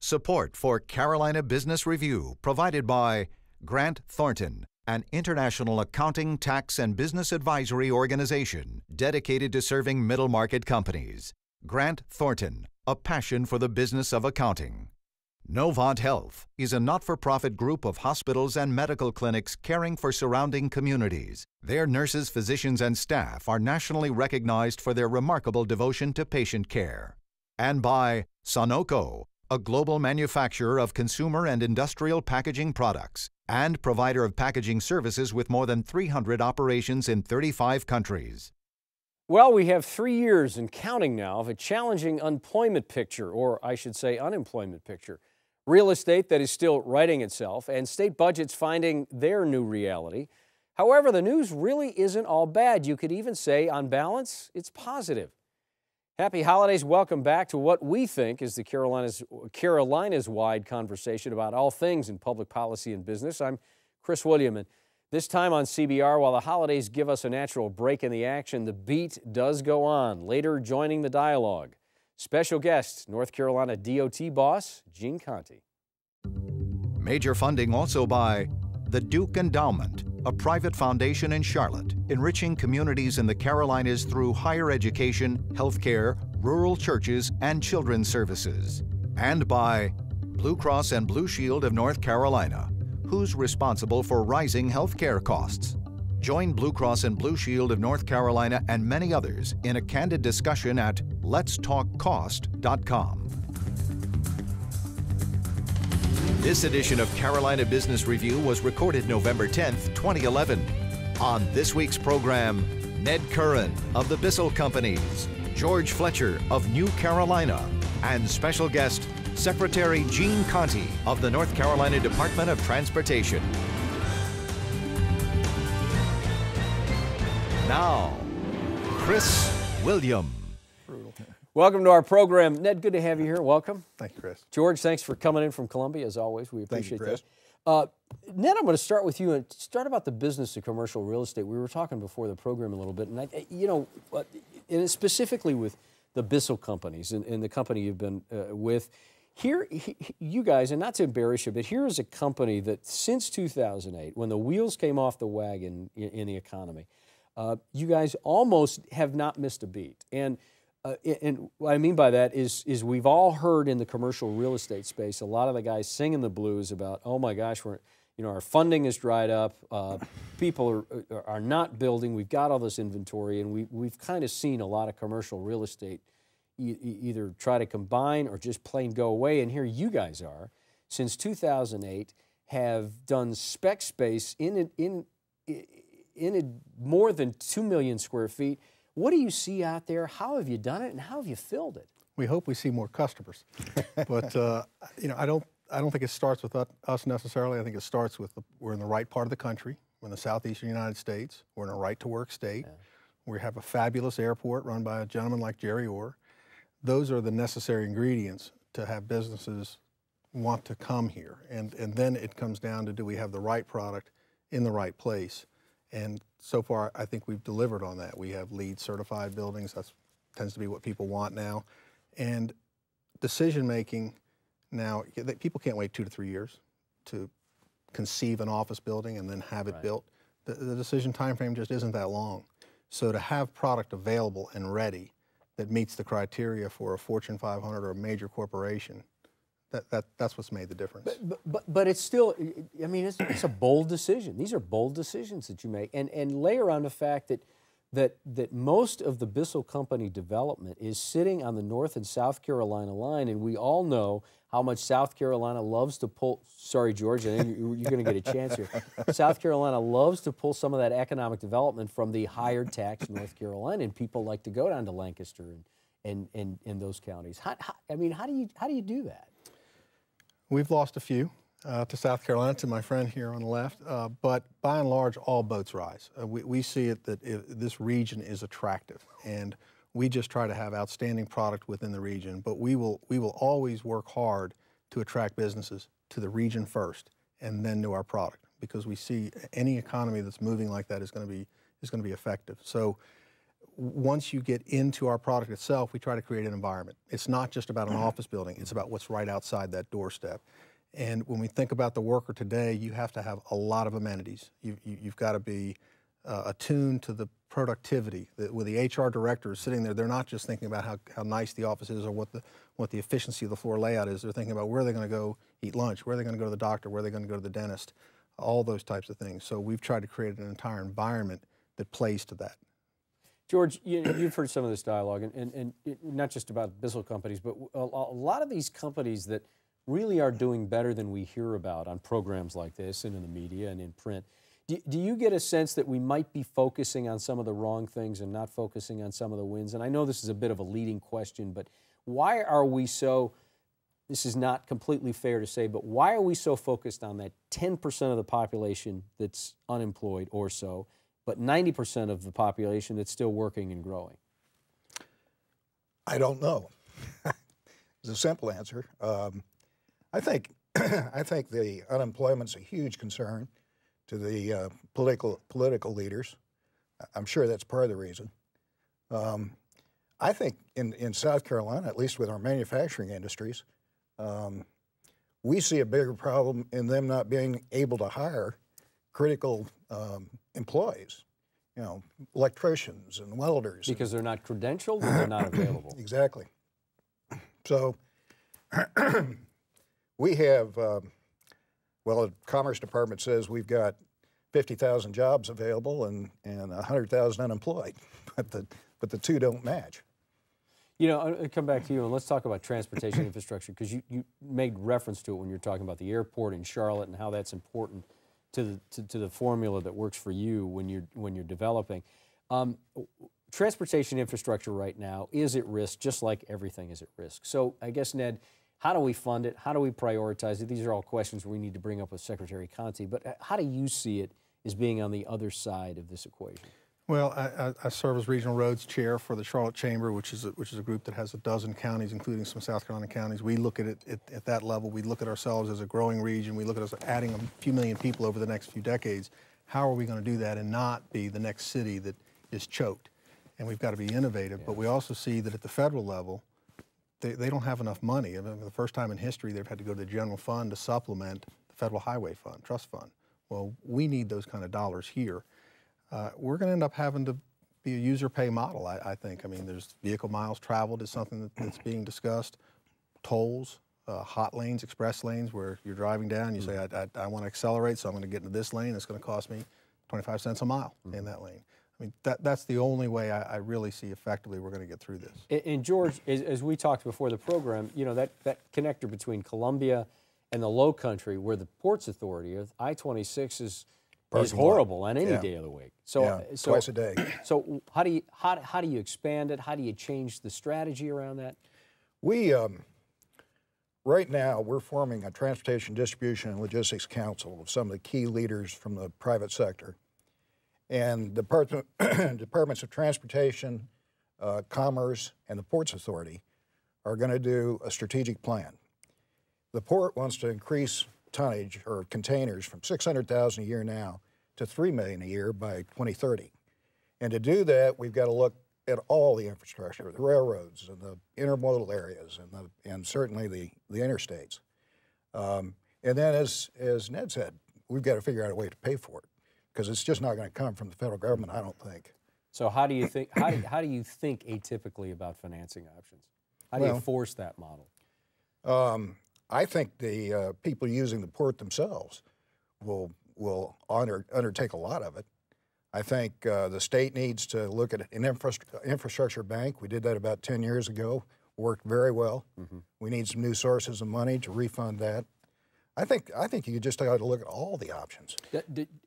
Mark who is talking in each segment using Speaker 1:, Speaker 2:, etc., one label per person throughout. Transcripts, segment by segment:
Speaker 1: Support for Carolina Business Review provided by Grant Thornton, an international accounting, tax, and business advisory organization dedicated to serving middle-market companies. Grant Thornton, a passion for the business of accounting. Novant Health is a not-for-profit group of hospitals and medical clinics caring for surrounding communities. Their nurses, physicians, and staff are nationally recognized for their remarkable devotion to patient care. And by Sonoco, a global manufacturer of consumer and industrial packaging products and provider of packaging services with more than 300 operations in 35 countries.
Speaker 2: Well, we have 3 years and counting now of a challenging employment picture, or I should say unemployment picture. Real estate that is still righting itself, and state budgets finding their new reality. However, the news really isn't all bad. You could even say, on balance, it's positive. Happy holidays. Welcome back to what we think is the Carolinas-wide conversation about all things in public policy and business. I'm Chris William, and this time on CBR, while the holidays give us a natural break in the action, the beat does go on. Later, joining the dialogue, special guest, North Carolina DOT boss, Gene Conti.
Speaker 1: Major funding also by the Duke Endowment, a private foundation in Charlotte, enriching communities in the Carolinas through higher education, healthcare, rural churches, and children's services. And by Blue Cross and Blue Shield of North Carolina, who's responsible for rising healthcare costs. Join Blue Cross and Blue Shield of North Carolina and many others in a candid discussion at letstalkcost.com. This edition of Carolina Business Review was recorded November 10th, 2011. On this week's program, Ned Curran of the Bissell Companies, George Fletcher of New Carolina, and special guest, Secretary Gene Conti of the North Carolina Department of Transportation. Now, Chris William.
Speaker 2: Welcome to our program. Ned, good to have you here. Welcome.
Speaker 3: Thank you, Chris.
Speaker 2: George, thanks for coming in from Columbia, as always. We appreciate
Speaker 3: Chris.
Speaker 2: that. Ned, I'm going to start with you and start about the business of commercial real estate. We were talking before the program a little bit, and and specifically with the Bissell Companies and the company you've been with. Here, you guys, and not to embarrass you, but here is a company that since 2008, when the wheels came off the wagon in the economy, you guys almost have not missed a beat. And what I mean by that is we've all heard in the commercial real estate space a lot of the guys singing the blues about, oh my gosh, our funding is dried up, people are not building, we've got all this inventory, and we've kind of seen a lot of commercial real estate either try to combine or just plain go away. And here you guys are, since 2008, have done spec space in more than 2 million square feet. What do you see out there? How have you done it, and how have you filled it?
Speaker 3: We hope we see more customers, but I don't think it starts with us necessarily. I think it starts with we're in the right part of the country. We're in the southeastern United States. We're in a right-to-work state. Yeah. We have a fabulous airport run by a gentleman like Jerry Orr. Those are the necessary ingredients to have businesses want to come here, and then it comes down to, do we have the right product in the right place? And so far, I think we've delivered on that. We have LEED certified buildings. That tends to be what people want now. And decision making now, people can't wait 2 to 3 years to conceive an office building and then have it built. The decision time frame just isn't that long. So to have product available and ready that meets the criteria for a Fortune 500 or a major corporation, that's what's made the difference.
Speaker 2: But it's still, I mean, it's a bold decision. These are bold decisions that you make, and layer on the fact that most of the Bissell Company development is sitting on the North and South Carolina line, and we all know how much South Carolina loves to pull. Sorry, George, I think you're going to get a chance here. South Carolina loves to pull some of that economic development from the higher tax North Carolina, and people like to go down to Lancaster and those counties. How do you do that?
Speaker 3: We've lost a few to South Carolina, to my friend here on the left, but by and large, all boats rise. We see it that this region is attractive, and we just try to have outstanding product within the region, but we will always work hard to attract businesses to the region first and then to our product, because we see any economy that's moving like that is going to be effective. So once you get into our product itself, we try to create an environment. It's not just about an office building, it's about what's right outside that doorstep. And when we think about the worker today, you have to have a lot of amenities. You've got to be attuned to the productivity. With the HR director sitting there, they're not just thinking about how nice the office is or what the efficiency of the floor layout is. They're thinking about where they're going to go eat lunch, where they're going to go to the doctor, where they're going to go to the dentist, all those types of things. So we've tried to create an entire environment that plays to that.
Speaker 2: George, you've heard some of this dialogue, and not just about Bissell Companies, but a lot of these companies that really are doing better than we hear about on programs like this and in the media and in print. Do you get a sense that we might be focusing on some of the wrong things and not focusing on some of the wins? And I know this is a bit of a leading question, but why are we so, this is not completely fair to say, but why are we so focused on that 10% of the population that's unemployed or so, but 90% of the population that's still working and growing?
Speaker 4: I don't know. It's a simple answer. I think the unemployment's a huge concern to the political leaders. I'm sure that's part of the reason. I think in South Carolina, at least with our manufacturing industries, we see a bigger problem in them not being able to hire critical employees, you know, electricians and welders.
Speaker 2: Because they're not credentialed and they're not available.
Speaker 4: Exactly. So we have, well, the Commerce Department says we've got 50,000 jobs available and 100,000 unemployed, but the two don't match.
Speaker 2: You know, I'll come back to you, and let's talk about transportation infrastructure, because you made reference to it when you're talking about the airport in Charlotte and how that's important to the formula that works for you when you're developing. Transportation infrastructure right now is at risk, just like everything is at risk. So I guess, Ned, how do we fund it? How do we prioritize it? These are all questions we need to bring up with Secretary Conti, but how do you see it as being on the other side of this equation?
Speaker 3: Well, I serve as Regional Roads Chair for the Charlotte Chamber, which is a group that has a dozen counties, including some South Carolina counties. We look at it at that level. We look at ourselves as a growing region. We look at us adding a few million people over the next few decades. How are we going to do that and not be the next city that is choked? And we've got to be innovative, but we also see that at the federal level, they don't have enough money. I mean, the first time in history they've had to go to the general fund to supplement the Federal Highway Fund, Trust Fund. Well, we need those kind of dollars here. We're going to end up having to be a user pay model, I think. I mean, there's vehicle miles traveled is something that's being discussed. Tolls, hot lanes, express lanes, where you're driving down, you say, I want to accelerate, so I'm going to get into this lane. It's going to cost me 25 cents a mile in that lane. I mean, that's the only way I really see effectively we're going to get through this.
Speaker 2: And George, as we talked before the program, you know, that connector between Columbia and the Low Country, where the Ports Authority, I-26 is horrible on any day of the week. So,
Speaker 4: yeah, twice a day.
Speaker 2: So how do you expand it? How do you change the strategy around that?
Speaker 4: We right now we're forming a Transportation Distribution and Logistics Council of some of the key leaders from the private sector. And departments of Transportation, Commerce, and the Ports Authority are going to do a strategic plan. The port wants to increase tonnage or containers from 600,000 a year now to 3 million a year by 2030. And to do that, we've got to look at all the infrastructure, the railroads and the intermodal areas and certainly the interstates. And then as Ned said, we've got to figure out a way to pay for it, because it's just not going to come from the federal government, I don't think.
Speaker 2: So how do you think how do you think atypically about financing options? How do you force that model?
Speaker 4: I think the people using the port themselves will undertake a lot of it. I think the state needs to look at an infrastructure bank. We did that about 10 years ago. Worked very well. We need some new sources of money to refund that. I think you just got to look at all the options.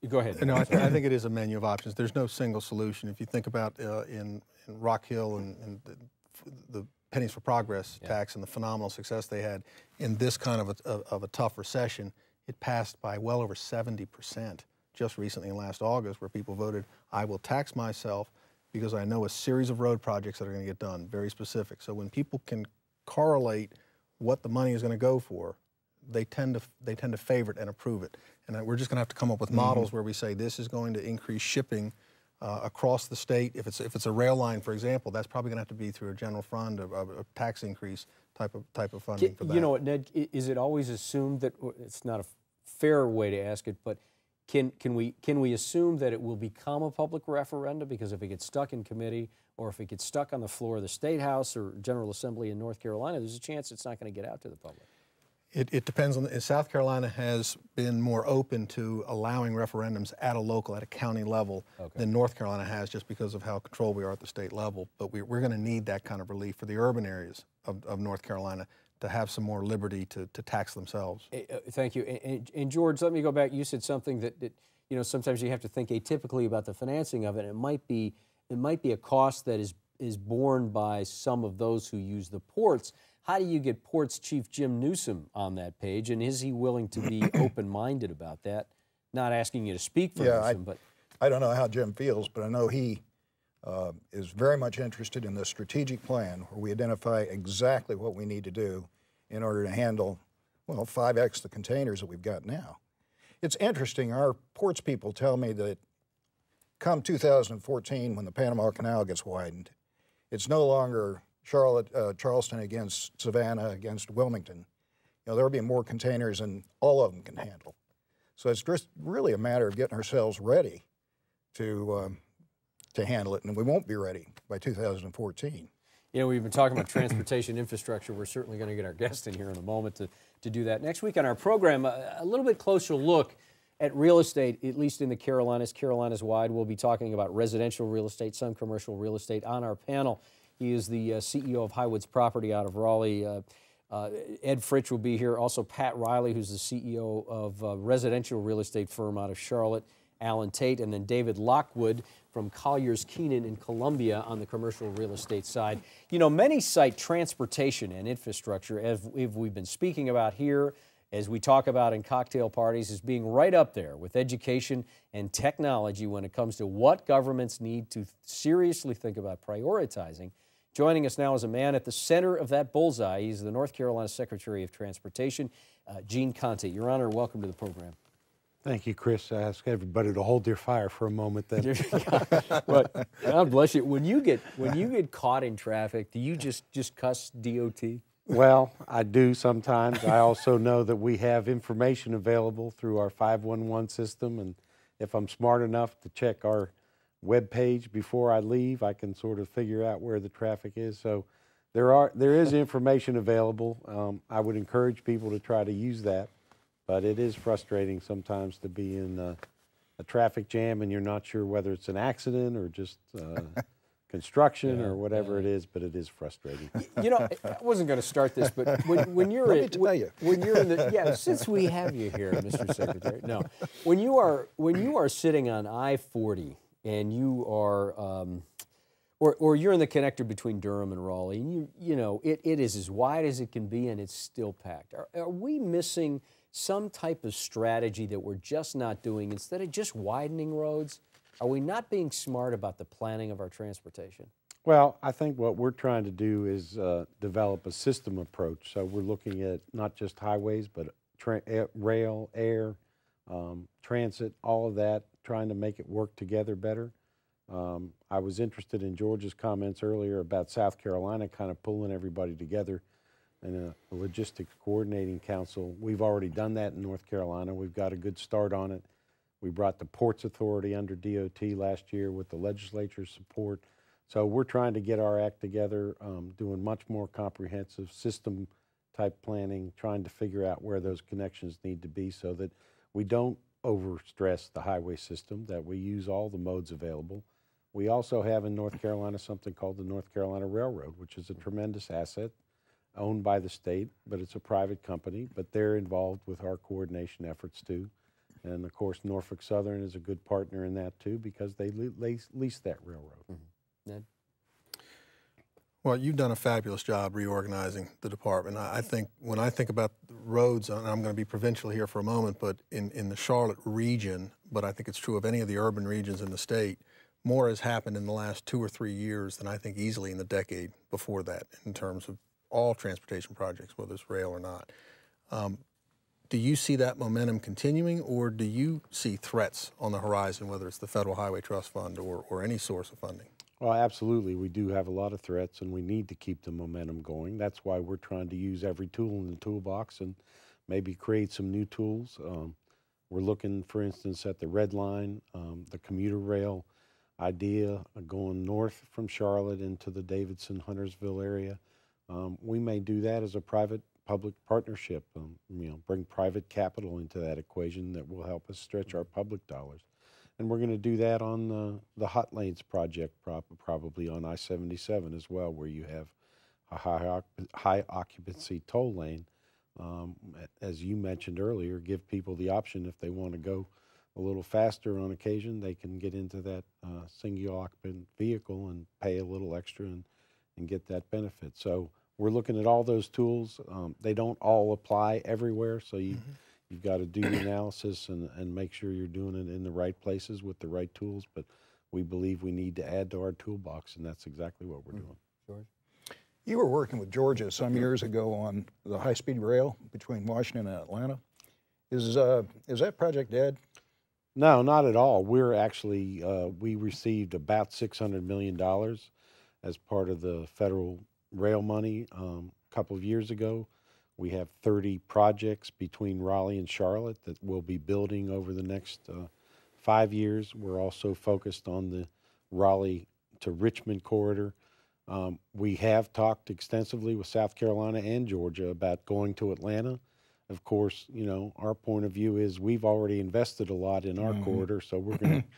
Speaker 2: Go ahead.
Speaker 3: No, I think it is a menu of options. There's no single solution. If you think about in Rock Hill and the Pennies for Progress tax and the phenomenal success they had in this kind of a tough recession, it passed by well over 70% just recently in last August, where people voted, I will tax myself because I know a series of road projects that are going to get done, very specific. So when people can correlate what the money is going to go for, they tend to favor it and approve it. And we're just going to have to come up with models where we say this is going to increase shipping across the state. If it's a rail line, for example, that's probably going to have to be through a general fund, a tax increase type of funding for that.
Speaker 2: You know what, Ned? Is it always assumed that it's not a fair way to ask it, but can we assume that it will become a public referendum? Because if it gets stuck in committee, or if it gets stuck on the floor of the State House or General Assembly in North Carolina, there's a chance it's not going to get out to the public.
Speaker 3: It depends on. South Carolina has been more open to allowing referendums at a county level than North Carolina has, just because of how controlled we are at the state level. But we're going to need that kind of relief for the urban areas of North Carolina to have some more liberty to tax themselves.
Speaker 2: Thank you. And George, let me go back. You said something that you know, sometimes you have to think atypically about the financing of it. It might be a cost that is borne by some of those who use the ports. How do you get Ports Chief Jim Newsom on that page, and is he willing to be open-minded about that? Not asking you to speak for Newsom, but
Speaker 4: I don't know how Jim feels, but I know he is very much interested in the strategic plan where we identify exactly what we need to do in order to handle, well, 5x the containers that we've got now. It's interesting, our ports people tell me that come 2014, when the Panama Canal gets widened, it's no longer Charleston against Savannah against Wilmington. You know, there'll be more containers than all of them can handle. So it's just really a matter of getting ourselves ready to handle it, and we won't be ready by 2014.
Speaker 2: You know, we've been talking about transportation infrastructure. We're certainly going to get our guest in here in a moment to do that. Next week on our program, a little bit closer look at real estate, at least in the Carolinas wide. We'll be talking about residential real estate, some commercial real estate. On our panel, he is the CEO of Highwoods Property out of Raleigh. Ed Fritsch will be here. Also, Pat Riley, who's the CEO of a residential real estate firm out of Charlotte, Alan Tate, and then David Lockwood from Colliers Keenan in Columbia on the commercial real estate side. You know, many cite transportation and infrastructure, as we've been speaking about here, as we talk about in cocktail parties, as being right up there with education and technology when it comes to what governments need to seriously think about prioritizing. Joining us now is a man at the center of that bullseye. He's the North Carolina Secretary of Transportation, Gene Conti. Your Honor, welcome to the program.
Speaker 5: Thank you, Chris. I ask everybody to hold their fire for a moment then.
Speaker 2: But God bless you. When you get caught in traffic, do you just cuss DOT?
Speaker 5: Well, I do sometimes. I also know that we have information available through our 511 system, and if I'm smart enough to check our web page before I leave, I can sort of figure out where the traffic is. So there is information available. I would encourage people to try to use that, but it is frustrating sometimes to be in a traffic jam and you're not sure whether it's an accident or just construction or whatever it is, but it is frustrating.
Speaker 2: You know, I wasn't going to start this, but when you're in the since we have you here, Mr. Secretary, no, when you are sitting on I-40 and you are or you're in the connector between Durham and Raleigh, and you know it is as wide as it can be and it's still packed. Are we missing some type of strategy that we're just not doing instead of just widening roads? Are we not being smart about the planning of our transportation?
Speaker 5: Well, I think what we're trying to do is develop a system approach. So we're looking at not just highways, but rail, air, transit, all of that, trying to make it work together better. I was interested in George's comments earlier about South Carolina kind of pulling everybody together in a logistics coordinating council. We've already done that in North Carolina. We've got a good start on it. We brought the Ports Authority under DOT last year with the legislature's support. So we're trying to get our act together, doing much more comprehensive system type planning, trying to figure out where those connections need to be so that we don't overstress the highway system, that we use all the modes available. We also have in North Carolina something called the North Carolina Railroad, which is a tremendous asset owned by the state, but it's a private company, but they're involved with our coordination efforts too. And of course, Norfolk Southern is a good partner in that too because they lease that railroad.
Speaker 2: Mm-hmm. Ned?
Speaker 3: Well, you've done a fabulous job reorganizing the department. I think when I think about roads, and I'm going to be provincial here for a moment, but in the Charlotte region, but I think it's true of any of the urban regions in the state, more has happened in the last 2 or 3 years than I think easily in the decade before that in terms of all transportation projects, whether it's rail or not. do you see that momentum continuing, or do you see threats on the horizon, whether it's the Federal Highway Trust Fund or any source of funding?
Speaker 5: Well, absolutely. We do have a lot of threats, and we need to keep the momentum going. That's why we're trying to use every tool in the toolbox and maybe create some new tools. We're looking, for instance, at the Red Line, the commuter rail idea going north from Charlotte into the Davidson-Huntersville area. We may do that as a private-public partnership, bring private capital into that equation that will help us stretch our public dollars. And we're going to do that on the Hot Lanes project, probably on I-77 as well, where you have a high occupancy toll lane. As you mentioned earlier, give people the option if they want to go a little faster on occasion, they can get into that single occupant vehicle and pay a little extra and get that benefit. So we're looking at all those tools. They don't all apply everywhere, so you've got to do the analysis and make sure you're doing it in the right places with the right tools. But we believe we need to add to our toolbox, and that's exactly what we're doing.
Speaker 2: George?
Speaker 4: You were working with Georgia some years ago on the high-speed rail between Washington and Atlanta. Is that project dead?
Speaker 5: No, not at all. We're actually, we received about $600 million as part of the federal rail money a couple of years ago. We have 30 projects between Raleigh and Charlotte that we'll be building over the next 5 years. We're also focused on the Raleigh to Richmond corridor. We have talked extensively with South Carolina and Georgia about going to Atlanta. Of course, our point of view is we've already invested a lot in our corridor, so we're going to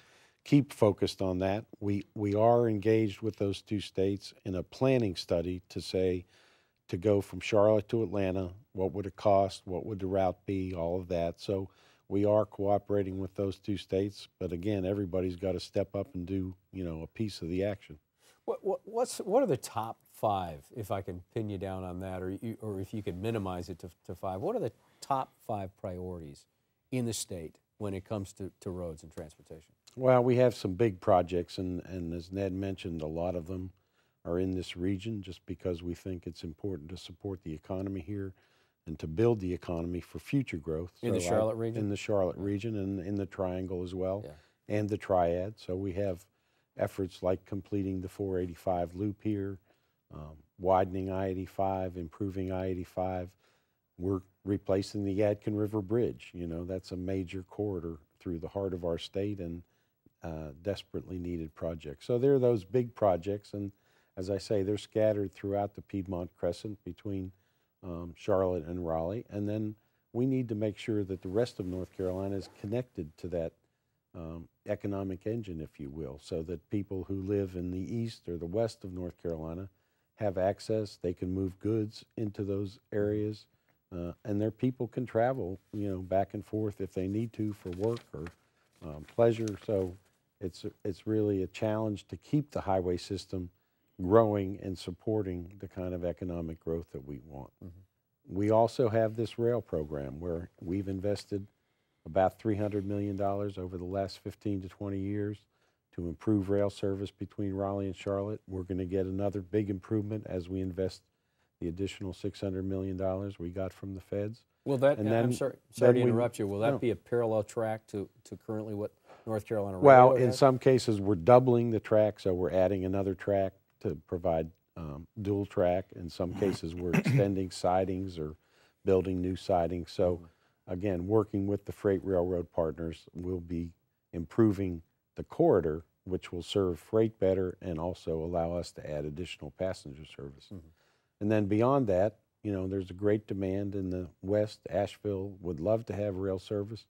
Speaker 5: keep focused on that. We are engaged with those two states in a planning study to go from Charlotte to Atlanta. What would it cost? What would the route be? All of that. So we are cooperating with those two states, but again, everybody's got to step up and do a piece of the action.
Speaker 2: What are the top 5, if I can pin you down on that, or if you could minimize it to 5? What are the top 5 priorities in the state when it comes to roads and transportation?
Speaker 5: Well, we have some big projects, and as Ned mentioned, a lot of them are in this region just because we think it's important to support the economy here and to build the economy for future growth.
Speaker 2: In the Charlotte region?
Speaker 5: In the Charlotte region and in the Triangle as well, and the Triad. So we have efforts like completing the 485 loop here, widening I-85, improving I-85. We're replacing the Yadkin River Bridge. That's a major corridor through the heart of our state and desperately needed project. So there are those big projects, and as I say, they're scattered throughout the Piedmont Crescent between Charlotte and Raleigh. And then we need to make sure that the rest of North Carolina is connected to that economic engine, if you will, so that people who live in the east or the west of North Carolina have access. They can move goods into those areas, and their people can travel, back and forth if they need to for work or pleasure. So it's really a challenge to keep the highway system growing and supporting the kind of economic growth that we want. We also have this rail program where we've invested about $300 million over the last 15 to 20 years to improve rail service between Raleigh and Charlotte. We're going to get another big improvement as we invest the additional $600 million we got from the feds.
Speaker 2: Will that, and then, I'm sorry to interrupt you, will that be a parallel track to currently what North Carolina Railroad
Speaker 5: Well, in
Speaker 2: has?
Speaker 5: some cases we're doubling the track, so we're adding another track to provide dual track. In some cases we're extending sidings or building new sidings. So again, working with the freight railroad partners, we'll be improving the corridor, which will serve freight better and also allow us to add additional passenger service. And then beyond that, there's a great demand in the west. Asheville would love to have rail service.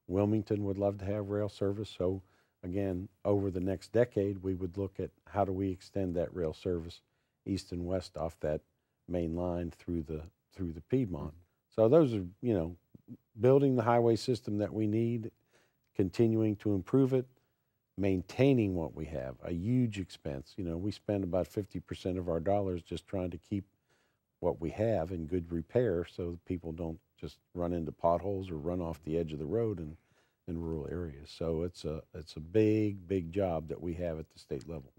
Speaker 5: Wilmington would love to have rail service. So again, over the next decade, we would look at how do we extend that rail service east and west off that main line through the Piedmont. So those are, building the highway system that we need, continuing to improve it, maintaining what we have, a huge expense. We spend about 50% of our dollars just trying to keep what we have in good repair so that people don't just run into potholes or run off the edge of the road in rural areas. So it's a big, big job that we have at the state level.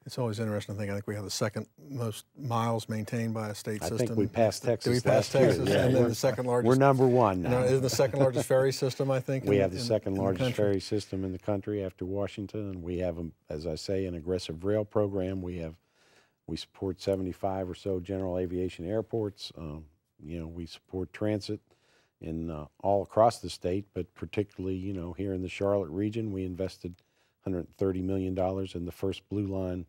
Speaker 3: It's always interesting to think. I think we have the second most miles maintained by a state system.
Speaker 5: I think we passed Texas.
Speaker 3: Did we pass
Speaker 5: last
Speaker 3: Texas?
Speaker 5: year? Yeah,
Speaker 3: and then the second largest.
Speaker 5: We're number one now.
Speaker 3: Isn't the second largest ferry system, I think?
Speaker 5: We have the second largest ferry system in the country after Washington, and we have, as I say, an aggressive rail program. We support 75 or so general aviation airports. You know, we support transit in all across the state, but particularly, you know, here in the Charlotte region, we invested $130 million in the first Blue Line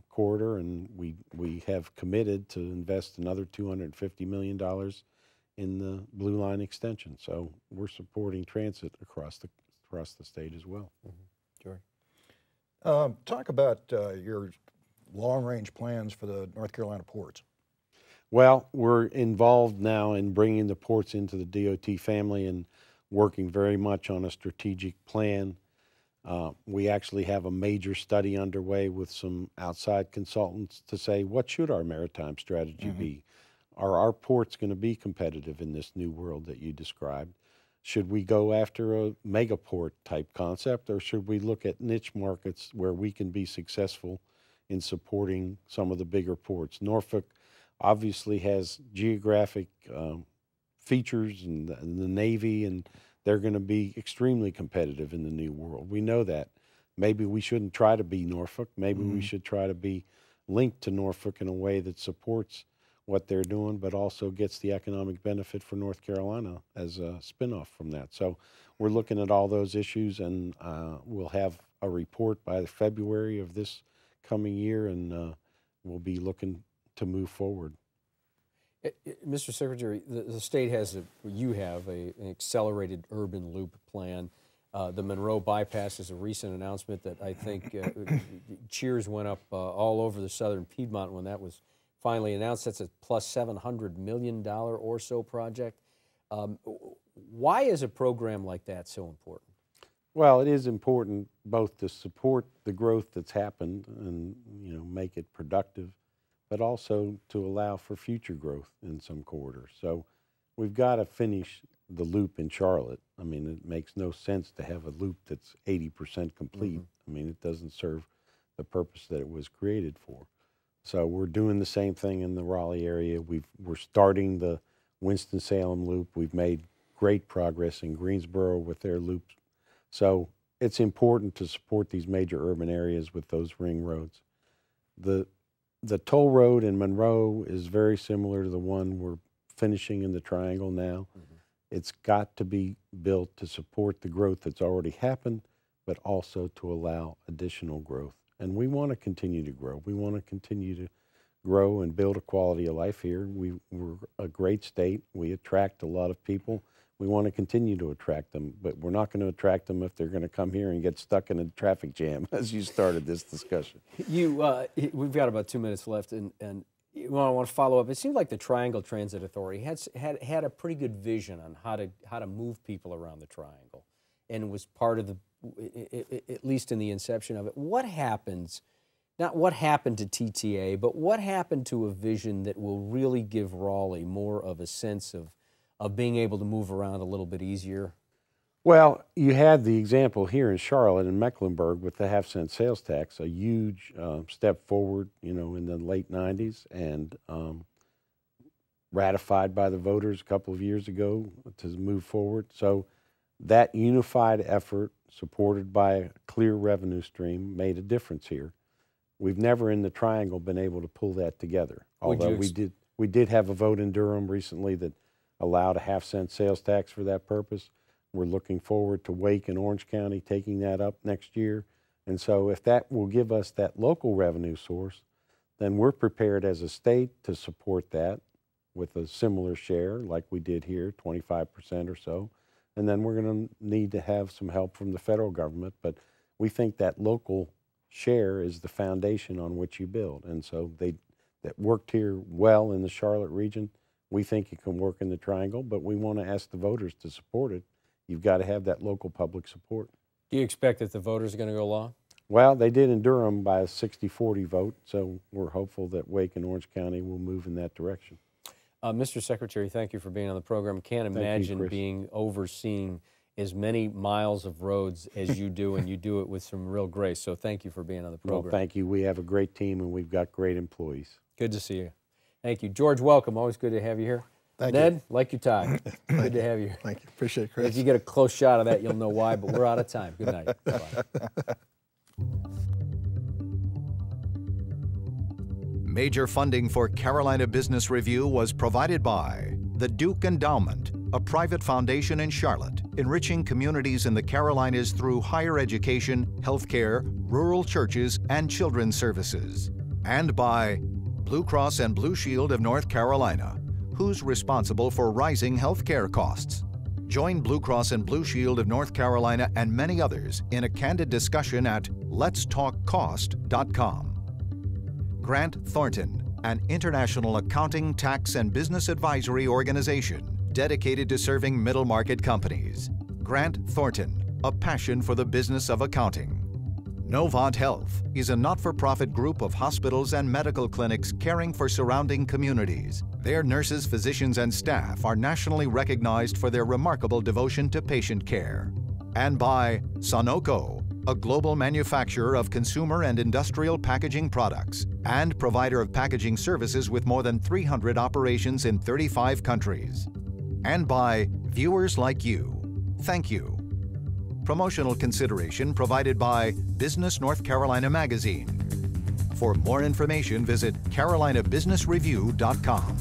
Speaker 5: corridor, and we have committed to invest another $250 million in the Blue Line extension. So we're supporting transit across the state as well.
Speaker 2: Jory?
Speaker 4: Talk about your long-range plans for the North Carolina ports.
Speaker 5: Well, we're involved now in bringing the ports into the DOT family and working very much on a strategic plan. We actually have a major study underway with some outside consultants to say, what should our maritime strategy be? Are our ports going to be competitive in this new world that you described? Should we go after a megaport type concept, or should we look at niche markets where we can be successful in supporting some of the bigger ports? Norfolk obviously has geographic features and the Navy, and they're going to be extremely competitive in the new world. We know that. Maybe we shouldn't try to be Norfolk. Maybe we should try to be linked to Norfolk in a way that supports what they're doing, but also gets the economic benefit for North Carolina as a spinoff from that. So we're looking at all those issues, and we'll have a report by February of this coming year, and we'll be looking to move forward.
Speaker 2: Mr. Secretary, the state has you have an accelerated urban loop plan. The Monroe bypass is a recent announcement that I think cheers went up all over the southern Piedmont when that was finally announced. That's a plus $700 million or so project. Why is a program like that so important?
Speaker 5: Well, it is important both to support the growth that's happened and, you know, make it productive, but also to allow for future growth in some corridors. So we've got to finish the loop in Charlotte. I mean, it makes no sense to have a loop that's 80% complete. I mean, it doesn't serve the purpose that it was created for. So we're doing the same thing in the Raleigh area. We're starting the Winston-Salem loop. We've made great progress in Greensboro with their loops. So it's important to support these major urban areas with those ring roads. The toll road in Monroe is very similar to the one we're finishing in the Triangle now. It's got to be built to support the growth that's already happened, but also to allow additional growth. And we want to continue to grow. We want to continue to grow and build a quality of life here. We're a great state. We attract a lot of people. We want to continue to attract them, but we're not going to attract them if they're going to come here and get stuck in a traffic jam, as you started this discussion.
Speaker 2: We've got about 2 minutes left, and I want to follow up. It seemed like the Triangle Transit Authority had a pretty good vision on how to move people around the Triangle, and it was part of at least in the inception of it. What happens? Not what happened to TTA, but what happened to a vision that will really give Raleigh more of a sense of being able to move around a little bit easier?
Speaker 5: Well, you had the example here in Charlotte and Mecklenburg with the half-cent sales tax, a huge step forward, you know, in the late 90s, and ratified by the voters a couple of years ago to move forward. So that unified effort, supported by a clear revenue stream, made a difference here. We've never in the Triangle been able to pull that together, although we did have a vote in Durham recently that allowed a half-cent sales tax for that purpose. We're looking forward to Wake and Orange County taking that up next year. And so if that will give us that local revenue source, then we're prepared as a state to support that with a similar share like we did here, 25% or so. And then we're going to need to have some help from the federal government. But we think that local share is the foundation on which you build. And so that worked here well in the Charlotte region. We think it can work in the Triangle, but we want to ask the voters to support it. You've got to have that local public support.
Speaker 2: Do you expect that the voters are going to go along?
Speaker 5: Well, they did in Durham by a 60-40 vote, so we're hopeful that Wake and Orange County will move in that direction.
Speaker 2: Mr. Secretary, thank you for being on the program. Can't imagine being overseeing as many miles of roads as you do, and you do it with some real grace. So thank you for being on the program.
Speaker 5: Well, thank you. We have a great team, and we've got great employees.
Speaker 2: Good to see you. Thank you. George, welcome. Always good to have you here.
Speaker 3: Thank
Speaker 2: Ned,
Speaker 3: you.
Speaker 2: like your tie. Good to have you here.
Speaker 3: Thank you. Appreciate it, Chris.
Speaker 2: If you get a close shot of that, you'll know why, but we're out of time. Good night. Bye-bye.
Speaker 1: Major funding for Carolina Business Review was provided by the Duke Endowment, a private foundation in Charlotte, enriching communities in the Carolinas through higher education, healthcare, rural churches, and children's services. And by Blue Cross and Blue Shield of North Carolina, who's responsible for rising healthcare costs. Join Blue Cross and Blue Shield of North Carolina and many others in a candid discussion at letstalkcost.com. Grant Thornton, an international accounting, tax, and business advisory organization dedicated to serving middle-market companies. Grant Thornton, a passion for the business of accounting. Novant Health is a not-for-profit group of hospitals and medical clinics caring for surrounding communities. Their nurses, physicians, and staff are nationally recognized for their remarkable devotion to patient care. And by Sonoco, a global manufacturer of consumer and industrial packaging products and provider of packaging services with more than 300 operations in 35 countries. And by viewers like you. Thank you. Promotional consideration provided by Business North Carolina Magazine. For more information, visit carolinabusinessreview.com.